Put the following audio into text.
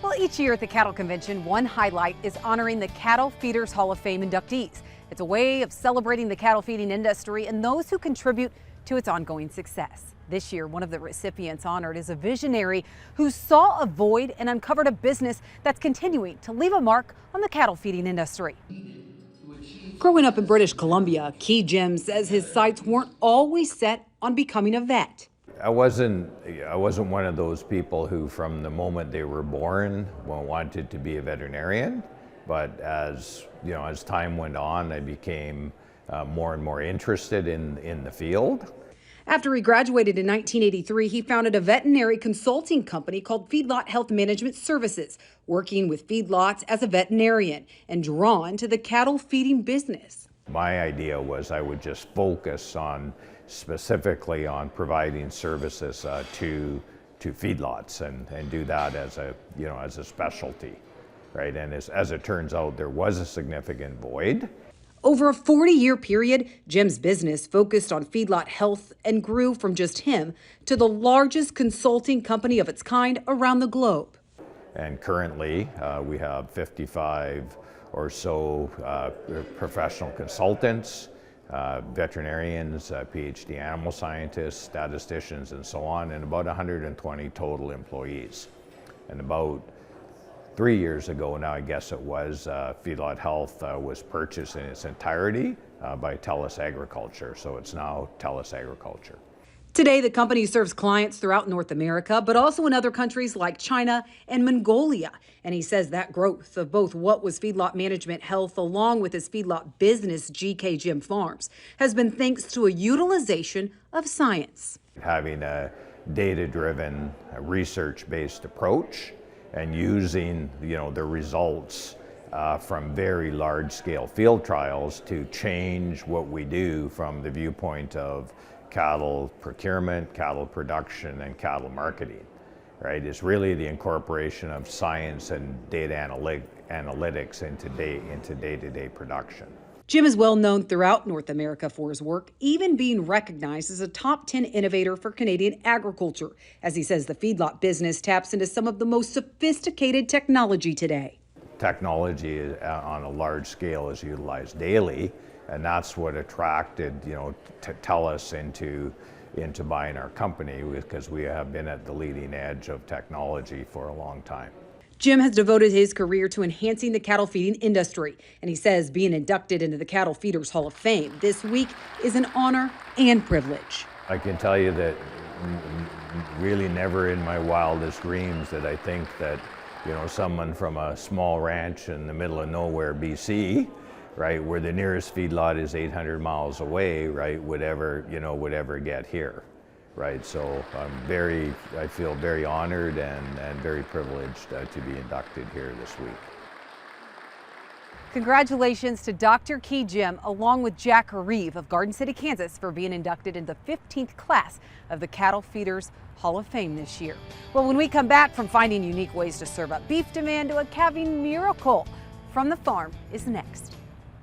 Well, each year at the Cattle Convention, one highlight is honoring the Cattle Feeders Hall of Fame inductees. It's a way of celebrating the cattle feeding industry and those who contribute to its ongoing success. This year, one of the recipients honored is a visionary who saw a void and uncovered a business that's continuing to leave a mark on the cattle feeding industry. Growing up in British Columbia, Key Jim says his sights weren't always set on becoming a vet. I wasn't one of those people who from the moment they were born wanted to be a veterinarian, but as time went on, I became more and more interested in the field. After he graduated in 1983, he founded a veterinary consulting company called Feedlot Health Management Services, working with feedlots as a veterinarian and drawn to the cattle feeding business. My idea was I would just focus specifically on providing services to feedlots and do that as a specialty, right? And as it turns out, there was a significant void. Over a 40-year period, Jim's business focused on feedlot health and grew from just him to the largest consulting company of its kind around the globe. And currently, we have 55 or so professional consultants, veterinarians, PhD animal scientists, statisticians, and so on, and about 120 total employees. And about 3 years ago now, I guess it was, Feedlot Health was purchased in its entirety by TELUS Agriculture, so it's now TELUS Agriculture. Today, the company serves clients throughout North America, but also in other countries like China and Mongolia. And he says that growth of both what was Feedlot Management Health along with his feedlot business, GK Jim Farms, has been thanks to a utilization of science. Having a data-driven, research-based approach and using the results from very large-scale field trials to change what we do from the viewpoint of cattle procurement, cattle production, and cattle marketing, right? It's really the incorporation of science and data analytics into day-to-day production. Jim is well known throughout North America for his work, even being recognized as a top 10 innovator for Canadian agriculture. As he says, the feedlot business taps into some of the most sophisticated technology today. Technology on a large scale is utilized daily, and that's what attracted TELUS into buying our company, because we have been at the leading edge of technology for a long time. Jim has devoted his career to enhancing the cattle feeding industry, and he says being inducted into the Cattle Feeders Hall of Fame this week is an honor and privilege. I can tell you that really never in my wildest dreams did I think that someone from a small ranch in the middle of nowhere, BC, right, where the nearest feedlot is 800 miles away, right, would ever get here, right? So I feel very honored and very privileged to be inducted here this week. Congratulations to Dr. Key Jim, along with Jack Reeve of Garden City, Kansas, for being inducted in the 15th class of the Cattle Feeders Hall of Fame this year. Well, when we come back, from finding unique ways to serve up beef demand to a calving miracle from the farm is next.